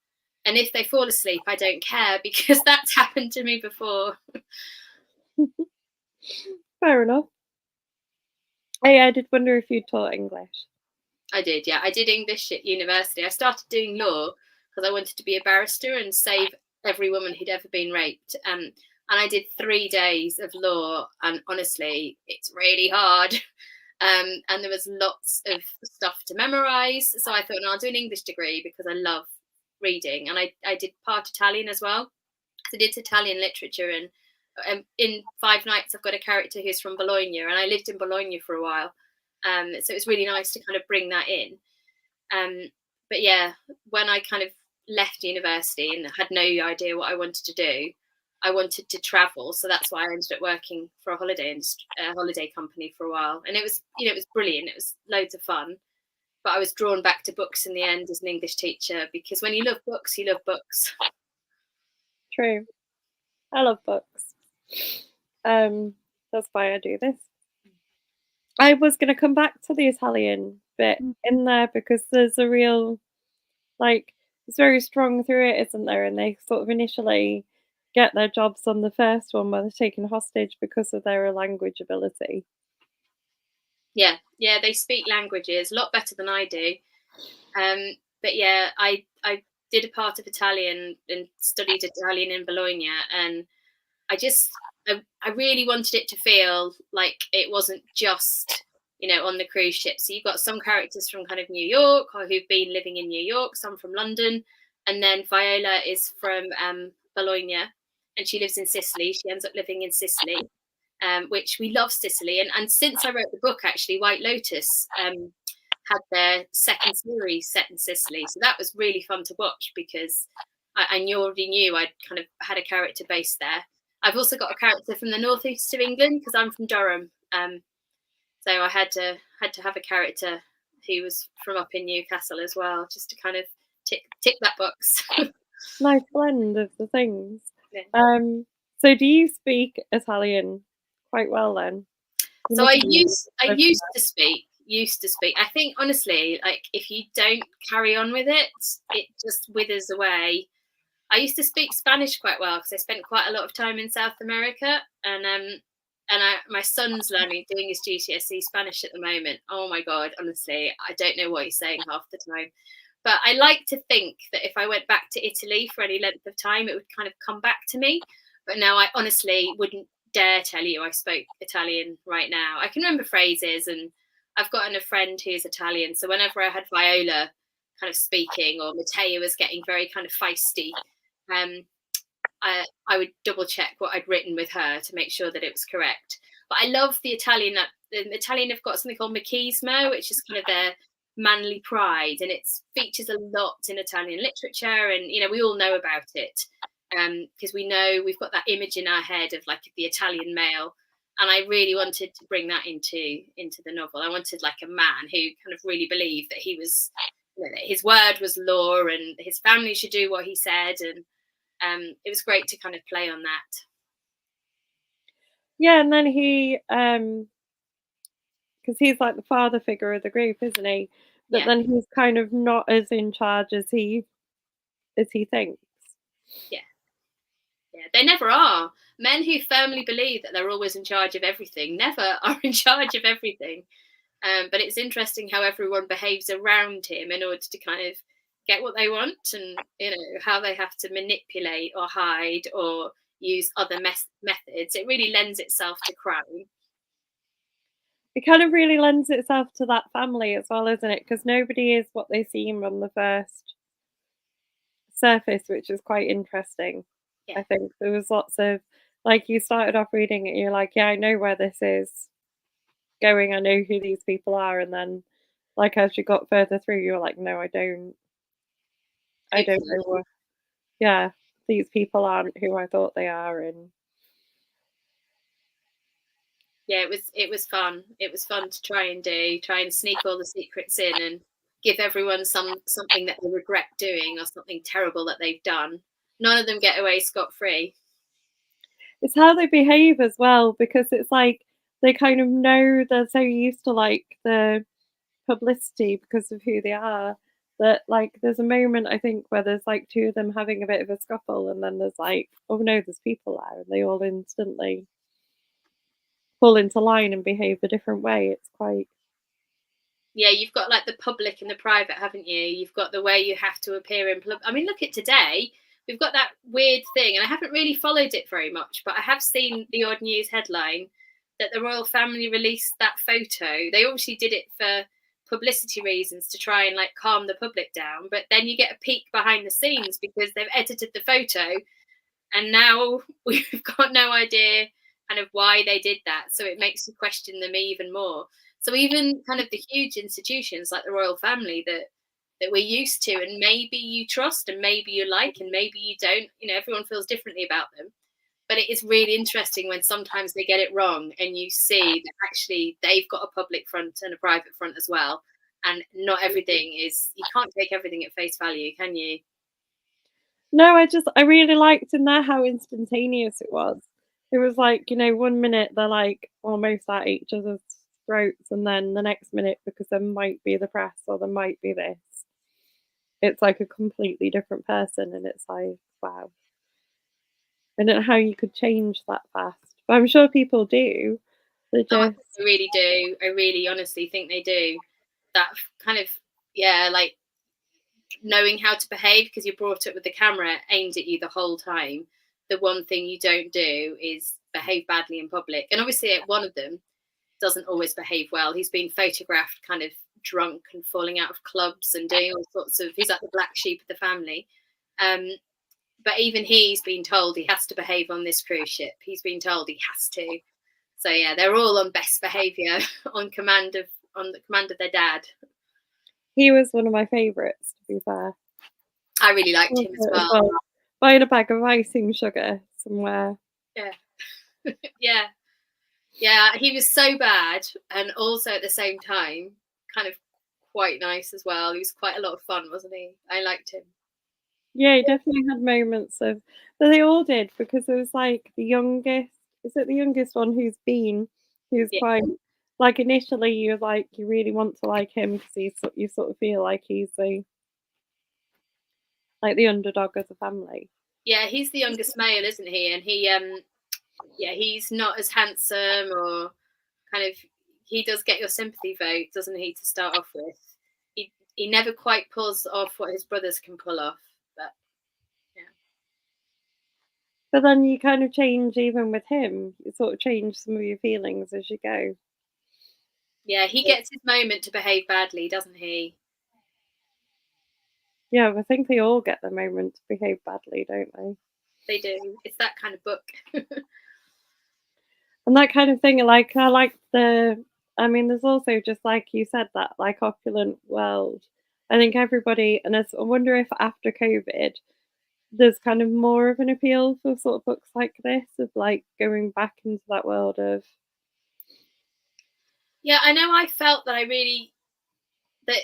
And if they fall asleep, I don't care because that's happened to me before. Fair enough. I did wonder if you taught English. I did, yeah. I did English at university. I started doing law because I wanted to be a barrister and save every woman who'd ever been raped. And I did 3 days of law, and honestly, it's really hard. And there was lots of stuff to memorize. So I thought, no, I'll do an English degree because I love reading. And I did part Italian as well. So I did Italian literature. And in 5 nights, I've got a character who's from Bologna. And I lived in Bologna for a while. So it was really nice to kind of bring that in. But yeah, when I kind of left university and had no idea what I wanted to do, I wanted to travel, so that's why I ended up working for a holiday company for a while, and it was brilliant. It was loads of fun, but I was drawn back to books in the end as an English teacher because when you love books, you love books. True. I love books. That's why I do this. I was gonna come back to the Italian bit in there because there's a real like it's very strong through it, isn't there? And they sort of initially get their jobs on the first one where they're taken hostage because of their language ability. Yeah, they speak languages a lot better than I do. But yeah, I did a part of Italian and studied Italian in Bologna, and I really wanted it to feel like it wasn't just on the cruise ship. So you've got some characters from kind of New York or who've been living in New York, some from London, and then Viola is from Bologna, and she lives in Sicily. She ends up living in Sicily, which we love Sicily. And since I wrote the book, actually, White Lotus had their second series set in Sicily, so that was really fun to watch because I already knew I'd kind of had a character based there. I've also got a character from the northeast of England because I'm from Durham, so I had to have a character who was from up in Newcastle as well, just to kind of tick that box. Nice blend of the things. Yeah. So do you speak Italian quite well then? So I used to speak. I think honestly, like if you don't carry on with it, it just withers away. I used to speak Spanish quite well because I spent quite a lot of time in South America, and my son's doing his GCSE Spanish at the moment. Oh my God, honestly, I don't know what he's saying half the time. But I like to think that if I went back to Italy for any length of time, it would kind of come back to me. But now I honestly wouldn't dare tell you I spoke Italian right now. I can remember phrases, and I've gotten a friend who's Italian. So whenever I had Viola kind of speaking or Matea was getting very kind of feisty, I would double check what I'd written with her to make sure that it was correct. But I love the Italian. The Italian have got something called machismo, which is kind of their manly pride, and it features a lot in Italian literature, and we all know about it because we know we've got that image in our head of like the Italian male. And I really wanted to bring that into the novel. I wanted like a man who kind of really believed that he was, that his word was law and his family should do what he said. And it was great to kind of play on that. Yeah, and then because he's like the father figure of the group, isn't he? But Yeah, then he's kind of not as in charge as he thinks. yeah, yeah. They never are. Men who firmly believe that they're always in charge of everything never are in charge of everything. But it's interesting how everyone behaves around him in order to kind of get what they want, and how they have to manipulate or hide or use other methods. It really lends itself to crime. It kind of really lends itself to that family as well, isn't it? Because nobody is what they seem on the first surface, which is quite interesting. Yeah, I think there was lots of like you started off reading it, you're like, yeah, I know where this is going. I know who these people are, and then like as you got further through, you're like, no, I don't. I don't know hopefully. what. Yeah, these people aren't who I thought they are, and Yeah, it was fun. It was fun to try and sneak all the secrets in and give everyone something that they regret doing or something terrible that they've done. None of them get away scot free. it's how they behave as well because it's like they kind of know they're so used to like the publicity because of who they are that like there's a moment I think where there's like two of them having a bit of a scuffle and then there's like oh no there's people there and they all instantly fall into line and behave a different way. It's quite Yeah, you've got like the public and the private, haven't you? You've got the way you have to appear in. I mean, look at today. We've got that weird thing, and I haven't really followed it very much, but I have seen the odd news headline that the royal family released that photo. They obviously did it for publicity reasons to try and like calm the public down, but then you get a peek behind the scenes because they've edited the photo and now we've got no idea kind of why they did that. So it makes you question them even more. So even kind of the huge institutions like the royal family that we're used to and maybe you trust and maybe you like and maybe you don't, everyone feels differently about them. But it is really interesting when sometimes they get it wrong and you see that actually they've got a public front and a private front as well. And not everything is, you can't take everything at face value, can you? no, I really liked in there how instantaneous it was. It was like, 1 minute they're like almost at each other's throats, and then the next minute, because there might be the press or there might be this, it's like a completely different person, and it's like, wow. I don't know how you could change that fast, but I'm sure people do. They Oh, I just think they really do. I really honestly think they do. That kind of, yeah, like knowing how to behave because you're brought up with the camera aimed at you the whole time. The one thing you don't do is behave badly in public. And obviously, one of them doesn't always behave well. He's been photographed kind of drunk and falling out of clubs and doing all sorts of. He's like the black sheep of the family. Um, but even he's been told he has to behave on this cruise ship. He's been told he has to. So yeah, they're all on best behaviour on the command of their dad. he was one of my favourites, to be fair. I really liked him as Also, as well. well, buying a bag of icing sugar somewhere. Yeah, yeah, yeah. He was so bad, and also at the same time, kind of quite nice as well. He was quite a lot of fun, wasn't he? I liked him. Yeah, he definitely had moments of but they all did because it was like the youngest is it the youngest one who's Yeah, quite like initially you're like you really want to like him because you sort of feel like he's the underdog of the family. yeah. He's the youngest male, isn't he? And yeah, he's not as handsome or kind of. He does get your sympathy vote, doesn't he? To start off with, he never quite pulls off what his brothers can pull off, but yeah. But then you kind of change even with him. You sort of change some of your feelings as you go. Yeah, he gets his moment to behave badly, doesn't he? Yeah, I think they all get the moment to behave badly, don't they? They do. It's that kind of book. And that kind of thing, like I like I mean, there's also just like you said, that like opulent world. I think everybody, and I wonder if after COVID, there's kind of more of an appeal for sort of books like this, of like going back into that world of Yeah, I know. I felt that that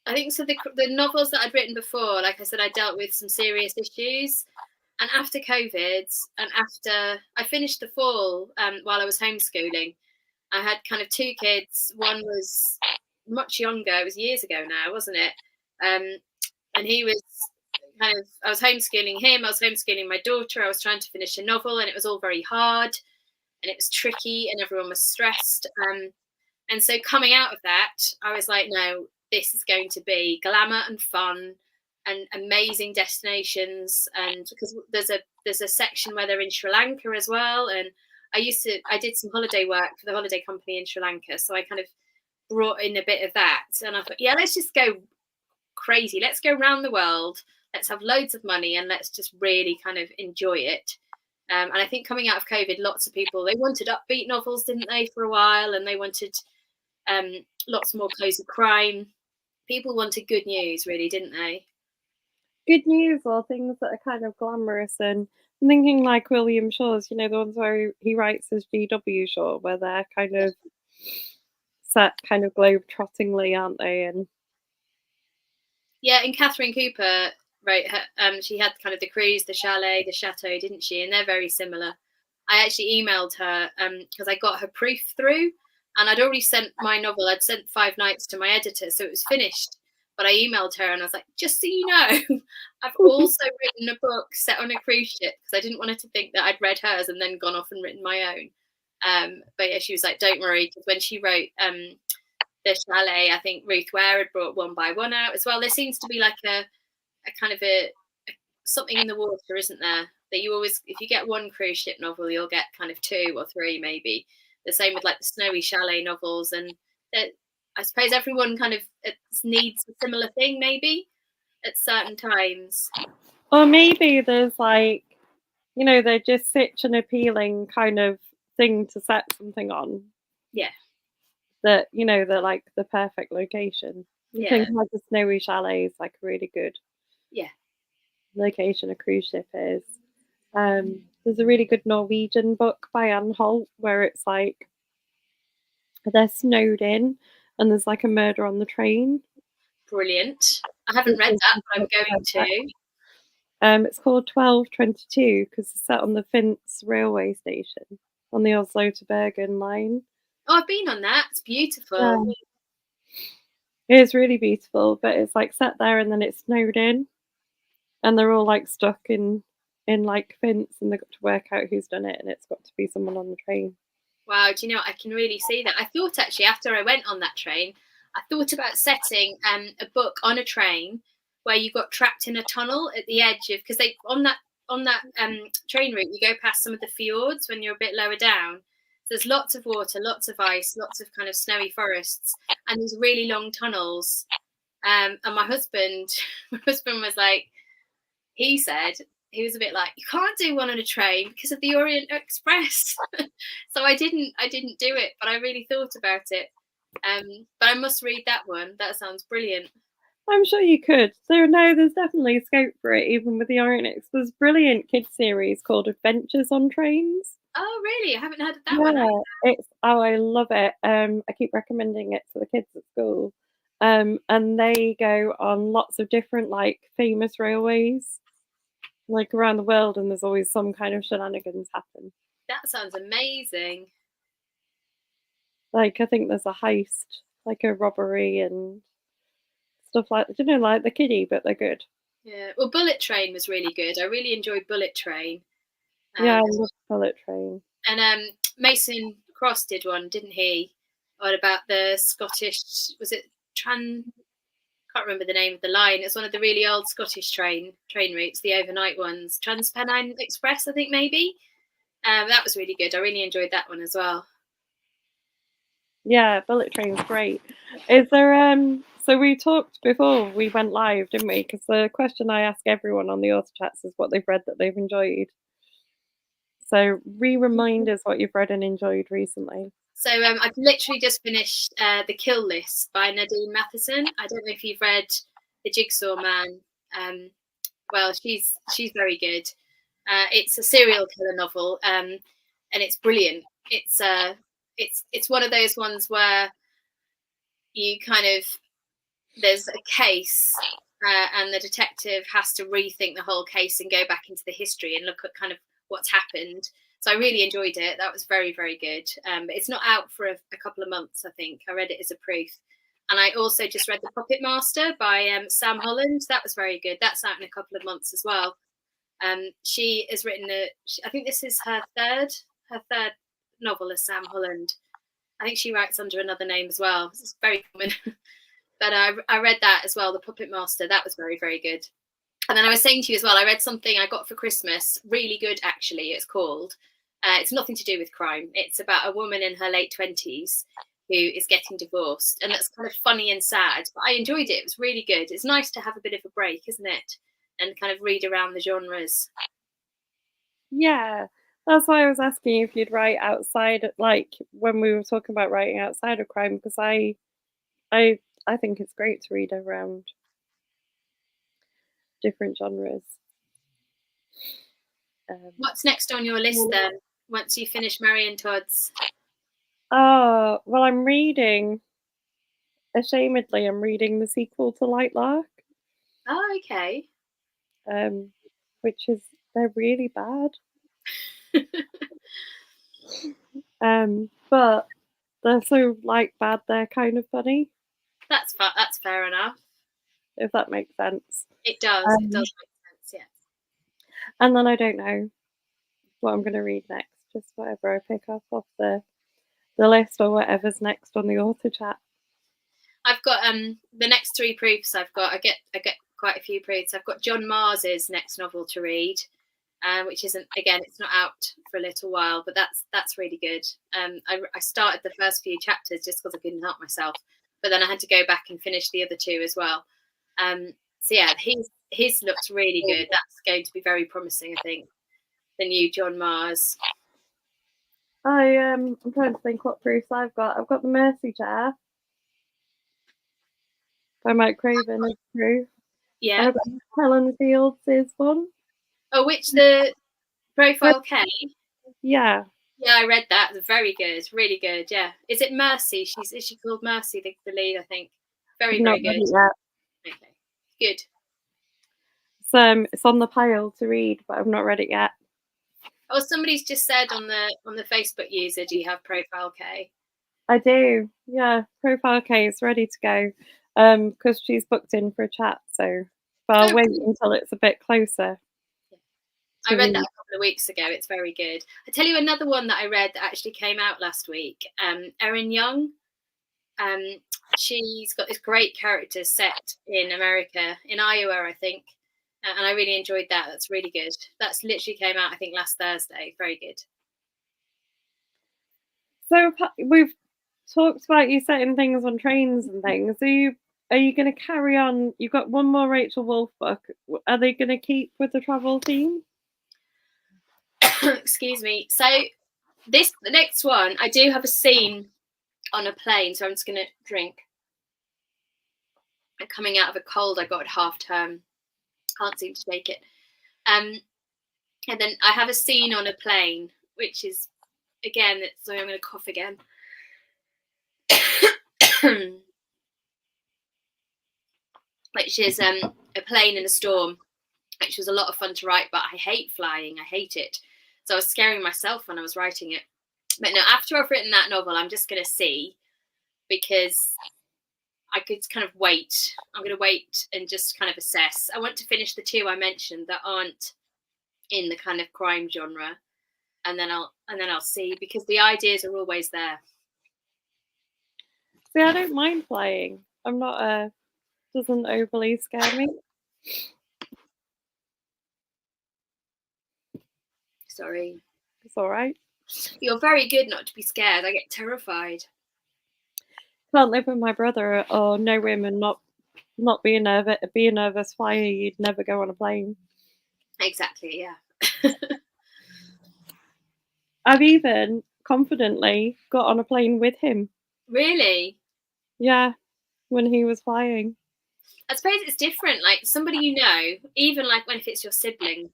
I think so. The novels that I'd written before, like I said, I dealt with some serious issues. And after COVID, and after I finished the fall, while I was homeschooling, I had kind of two kids. One was much younger. It was years ago now, wasn't it? Um, and he was I was homeschooling him. I was homeschooling my daughter. I was trying to finish a novel, and it was all very hard, and it was tricky, and everyone was stressed. And so coming out of that, I was like, no, this is going to be glamour and fun and amazing destinations. And because there's a section where they're in Sri Lanka as well. And I did some holiday work for the holiday company in Sri Lanka. So I kind of brought in a bit of that. And I thought, yeah, let's just go crazy. Let's go around the world. Let's have loads of money and let's just really kind of enjoy it. And I think coming out of COVID, lots of people, they wanted upbeat novels, didn't they, for a while? And they wanted lots more cozy crime. People wanted good news, really, didn't they? Good news or things that are kind of glamorous, and I'm thinking like William Shaw's, the ones where he writes as G.W. Shaw, where they're kind of set kind of globe-trottingly, aren't they? And Yeah, and Catherine Cooper wrote her. She had kind of the cruise, the chalet, the chateau, didn't she? And they're very similar. I actually emailed her because I got her proof through, and I'd already sent my novel. I'd sent 5 nights to my editor, so it was finished. But I emailed her and I was like, just so you know, I've also written a book set on a cruise ship because I didn't want her to think that I'd read hers and then gone off and written my own. But yeah, she was like, don't worry, because when she wrote the chalet, I think Ruth Ware had brought One by One out as well. There seems to be like a kind of a something in the water, isn't there? That you always, if you get one cruise ship novel, you'll get kind of 2 or 3 maybe. The same with like the Snowy Chalet novels, and I suppose everyone kind of needs a similar thing maybe at certain times. or maybe there's like, they're just such an appealing kind of thing to set something on. Yeah. That, they're like the perfect location. You Yeah. think like the Snowy Chalet is like a really good location a cruise ship is. There's a really good Norwegian book by Anne Holt where it's like they're snowed in and there's like a murder on the train. Brilliant. I haven't read that, but I'm going to. It's called 1222 because it's set on the Finns railway station on the Oslo to Bergen line. Oh, I've been on that. It's beautiful. Yeah. It is really beautiful, but it's like set there and then it's snowed in, and they're all like stuck in like Finns, and they've got to work out who's done it, and it's got to be someone on the train. Wow, do you know, I can really see that. I thought actually after I went on that train, I thought about setting a book on a train where you got trapped in a tunnel at the edge of, because they on that train route you go past some of the fjords when you're a bit lower down. So there's lots of water, lots of ice, lots of kind of snowy forests, and these really long tunnels. And my husband, my husband was like, he said he was a bit like, you can't do one on a train because of the Orient Express. So I didn't do it, but I really thought about it. But I must read that one. That sounds brilliant. I'm sure you could. There's definitely scope for it, even with the Ironix. There's a brilliant kids series called Adventures on Trains. Oh, really? I haven't heard of that one either. I love it. I keep recommending it to the kids at school. And they go on lots of different like famous railways, like around the world, and there's always some kind of shenanigans happen. That sounds amazing. Like I think there's a heist, like a robbery and stuff like that. Like the kiddie, but they're good. Yeah. Well, Bullet Train was really good. I really enjoyed Bullet Train. Yeah, I love Bullet Train. And Mason Cross did one, didn't he? What about the Scottish? Was it Can't remember the name of the line. It's one of the really old Scottish train routes, the overnight ones. Transpennine Express, I think maybe. That was really good. I really enjoyed that one as well. Yeah, Bullet Train's great. Is there so we talked before we went live, didn't we? Because the question I ask everyone on the author chats is what they've read that they've enjoyed. So remind us what you've read and enjoyed recently. So I've literally just finished The Kill List by Nadine Matheson. I don't know if you've read The Jigsaw Man. Well, she's very good. It's a serial killer novel, and it's brilliant. it's one of those ones where you kind of, there's a case, and the detective has to rethink the whole case and go back into the history and look at kind of what's happened. So I really enjoyed it. That was very, very good. But it's not out for a couple of months, I think. I read it as a proof. And I also just read The Puppet Master by Sam Holland. That was very good. That's out in a couple of months as well. She has written I think this is her third novel as Sam Holland. I think she writes under another name as well. It's very common. But I read that as well, The Puppet Master. That was very, very good. And then I was saying to you as well, I read something I got for Christmas, really good actually. It's called, it's nothing to do with crime. It's about a woman in her late 20s who is getting divorced. And that's kind of funny and sad. But I enjoyed it. It was really good. It's nice to have a bit of a break, isn't it? And kind of read around the genres. Yeah, that's why I was asking if you'd write outside, like when we were talking about writing outside of crime, because I I think it's great to read around different genres. What's next on your list then? Once you finish Marion Todd's? Oh, well, I'm reading. Ashamedly, I'm reading the sequel to Light Lark, Oh, okay. which is they're really bad. But they're so like bad they're kind of funny, That's fair enough. if that makes sense. It does. It does make sense. Yeah. And then I don't know what I'm going to read next. Just whatever I pick up off the list or whatever's next on the author chat. I've got the next 3 proofs. I get quite a few proofs. I've got John Mars's next novel to read, which isn't, again, it's not out for a little while, but that's really good. I started the first few chapters just because I couldn't help myself, but then I had to go back and finish the other 2 as well. So yeah, his looks really good. That's going to be very promising, I think. The new John Mars. I'm trying to think what proofs I've got. I've got The Mercy Chair by Mike Craven as proof. Yeah. And I've got Helen Fields' one. Oh, which, the Profile K? Yeah. Yeah, I read that. It's very good, really good. Yeah, is it Mercy? Is she called Mercy, the lead? I think. Very, very good. Okay, good. It's on the pile to read, but I've not read it yet. Oh, somebody's just said on the Facebook user, do you have Profile K? I do. Yeah, Profile K is ready to go. Because she's booked in for a chat, so but I'll wait until it's a bit closer. I read that a couple of weeks ago. It's very good. I tell you another one that I read that actually came out last week. Erin Young. She's got this great character set in America, in Iowa, I think. And I really enjoyed that. That's really good. That's literally came out, I think, last Thursday. Very good. So we've talked about you setting things on trains and things. Are you going to carry on? You've got one more Rachel Wolfe book. Are they going to keep with the travel theme? Excuse me. So the next one, I do have a scene on a plane. So I'm just going to drink. I'm coming out of a cold I got at half term. Can't seem to shake it. And then I have a scene on a plane, which is, again, so I'm going to cough again. Which is a plane in a storm, which was a lot of fun to write, but I hate flying. I hate it. So I was scaring myself when I was writing it. But no, after I've written that novel, I'm just going to see, because I could kind of wait. I'm going to wait and just kind of assess. I want to finish the 2 I mentioned that aren't in the kind of crime genre, and then I'll see, because the ideas are always there. See, I don't mind flying. I'm not doesn't overly scare me. Sorry. It's all right. You're very good not to be scared. I get terrified. Can't live with my brother or know him and not be a nervous flyer. You'd never go on a plane. Exactly, yeah. I've even confidently got on a plane with him. Really? Yeah, when he was flying. I suppose it's different. Like somebody you know, even like if it's your sibling,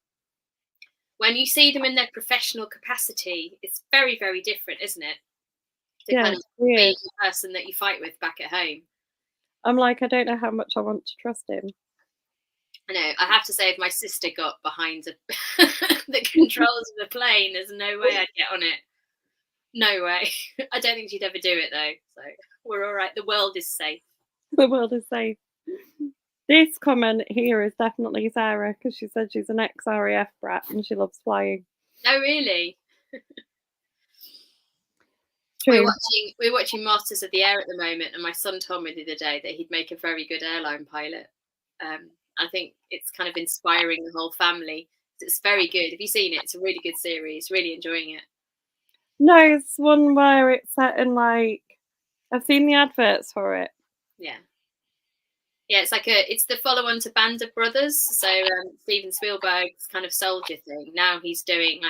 when you see them in their professional capacity, it's very, very different, isn't it? to kind it's of be weird. the person that you fight with back at home. I'm like, I don't know how much I want to trust him. I know. I have to say, if my sister got behind the controls of the plane, there's no way I'd get on it. No way. I don't think she'd ever do it though. So we're all right. The world is safe. The world is safe. This comment here is definitely Sarah because she said she's an ex-RAF brat and she loves flying. Oh, really? True. We're watching Masters of the Air at the moment, and my son told me the other day that he'd make a very good airline pilot. I think it's kind of inspiring the whole family. It's very good. Have you seen it? It's a really good series. Really enjoying it. No, it's one where it's set in like I've seen the adverts for it. Yeah. Yeah, it's the follow-on to Band of Brothers. So Steven Spielberg's kind of soldier thing. Now he's doing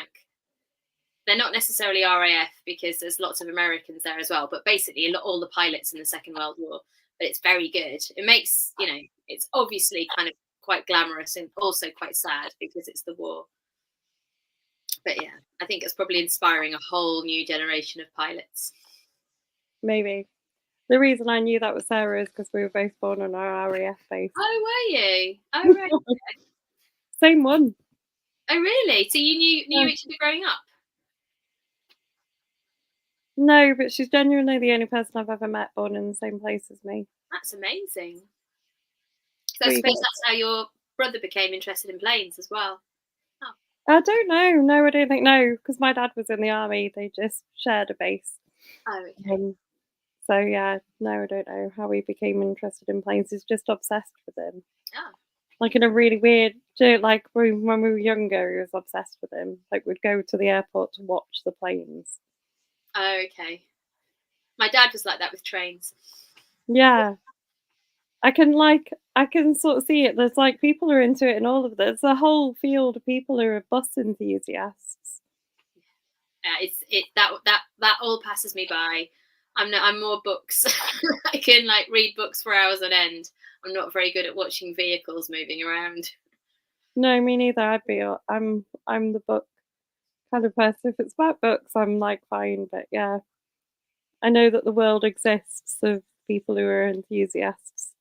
they're not necessarily RAF because there's lots of Americans there as well, but basically all the pilots in the Second World War. But it's very good. It makes, it's obviously kind of quite glamorous and also quite sad because it's the war. But yeah, I think it's probably inspiring a whole new generation of pilots. Maybe. The reason I knew that was Sarah is because we were both born on our RAF base. Oh, were you? Oh, right. Same one. Oh, really? So you knew each other growing up? No, but she's genuinely the only person I've ever met born in the same place as me. That's amazing. So I suppose that's how your brother became interested in planes as well. Oh. I don't know. No, I don't think because my dad was in the army. They just shared a base. Oh, okay. So yeah, no, I don't know how he became interested in planes. He's just obsessed with them. Oh. Like in a really weird, like when we were younger, he was obsessed with them. Like we'd go to the airport to watch the planes. Oh, okay. My dad was like that with trains. Yeah. I can sort of see it. There's like people are into it and all of this. There's a whole field of people who are bus enthusiasts. That all passes me by. I'm more books. I can read books for hours on end. I'm not very good at watching vehicles moving around. No, me neither. I'm the book kind of person. If it's about books, I'm like fine, but yeah. I know that the world exists of people who are enthusiasts.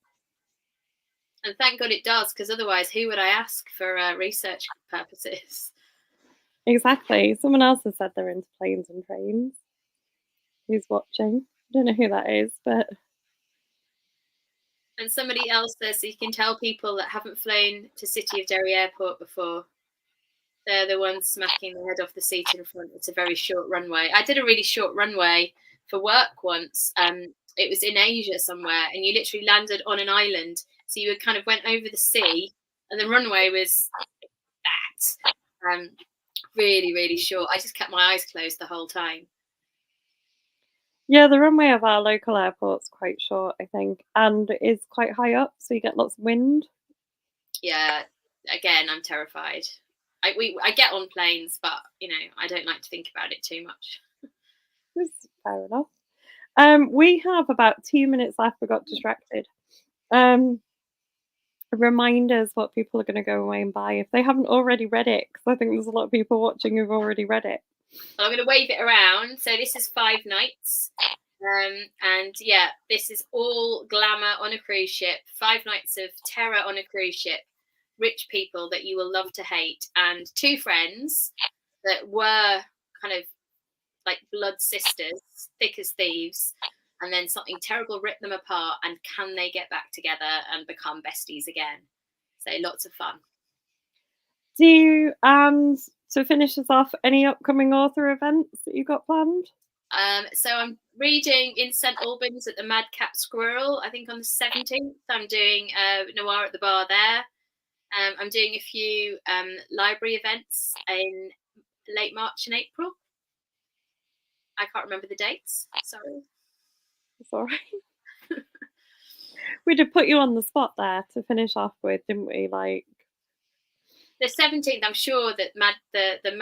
And thank God it does, because otherwise who would I ask for research purposes? Exactly. Someone else has said they're into planes and trains. Who's watching? I don't know who that is, but. And somebody else says you can tell people that haven't flown to City of Derry Airport before. They're the ones smacking their head off the seat in front. It's a very short runway. I did a really short runway for work once. It was in Asia somewhere, and you literally landed on an island. So you kind of went over the sea, and the runway was that. Really, really short. I just kept my eyes closed the whole time. Yeah, the runway of our local airport's quite short, I think, and it is quite high up, so you get lots of wind. Yeah, again, I'm terrified. I get on planes, but I don't like to think about it too much. That's fair enough. We have about 2 minutes left. We got distracted. Remind us what people are going to go away and buy if they haven't already read it, because I think there's a lot of people watching who've already read it. Well, I'm going to wave it around. So this is 5 nights. And yeah, this is all glamour on a cruise ship. 5 nights of terror on a cruise ship. Rich people that you will love to hate, and 2 friends that were kind of like blood sisters, thick as thieves, and then something terrible ripped them apart, and can they get back together and become besties again? So lots of fun. And to finish us off, any upcoming author events that you got planned? So I'm reading in St Albans at the Madcap Squirrel, I think on the 17th. I'm doing Noir at the Bar there. I'm doing a few library events in late March and April. I can't remember the dates. Sorry. It's all right. We did put you on the spot there to finish off with, didn't we? Like the 17th, I'm sure that the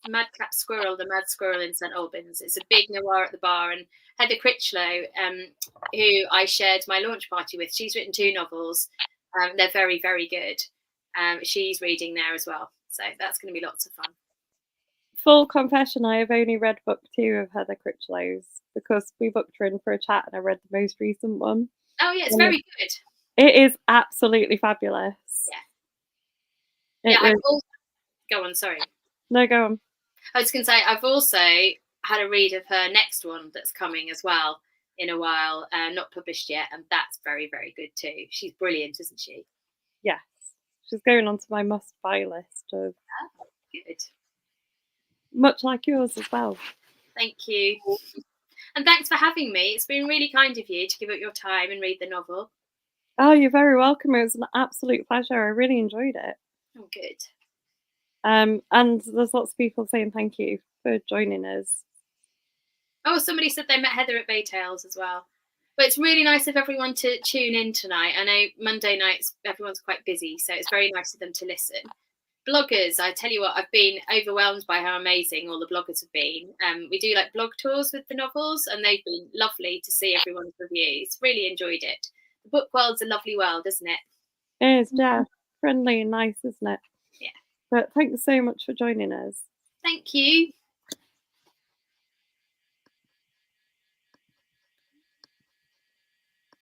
Madcap Squirrel, the Mad Squirrel in St Albans, it's a big Noir at the Bar, and Heather Critchlow, who I shared my launch party with, she's written 2 novels. They're very, very good. She's reading there as well, so that's going to be lots of fun. Full confession, I have only read book 2 of Heather Critchlow's because we booked her in for a chat and I read the most recent one. Oh yeah, it's And very good. it is absolutely fabulous. Yeah. It Yeah, I've was also go on, sorry. no, go on. I was gonna say I've also had a read of her next one that's coming as well in a while, not published yet, and that's very, very good too. She's brilliant, isn't she? Yes. She's going onto my must-buy list of Oh, good. much like yours as well. Thank you. And thanks for having me. It's been really kind of you to give up your time and read the novel. Oh, you're very welcome. It was an absolute pleasure. I really enjoyed it. Oh, good. And there's lots of people saying thank you for joining us. Oh, somebody said they met Heather at Bay Tales as well. But it's really nice of everyone to tune in tonight. I know Monday nights everyone's quite busy, so it's very nice of them to listen. Bloggers, I tell you what, I've been overwhelmed by how amazing all the bloggers have been. We do like blog tours with the novels, and they've been lovely to see everyone's reviews. Really enjoyed it. The book world's a lovely world, isn't it? It is, yeah. Friendly and nice, isn't it? Yeah. But thanks so much for joining us. Thank you.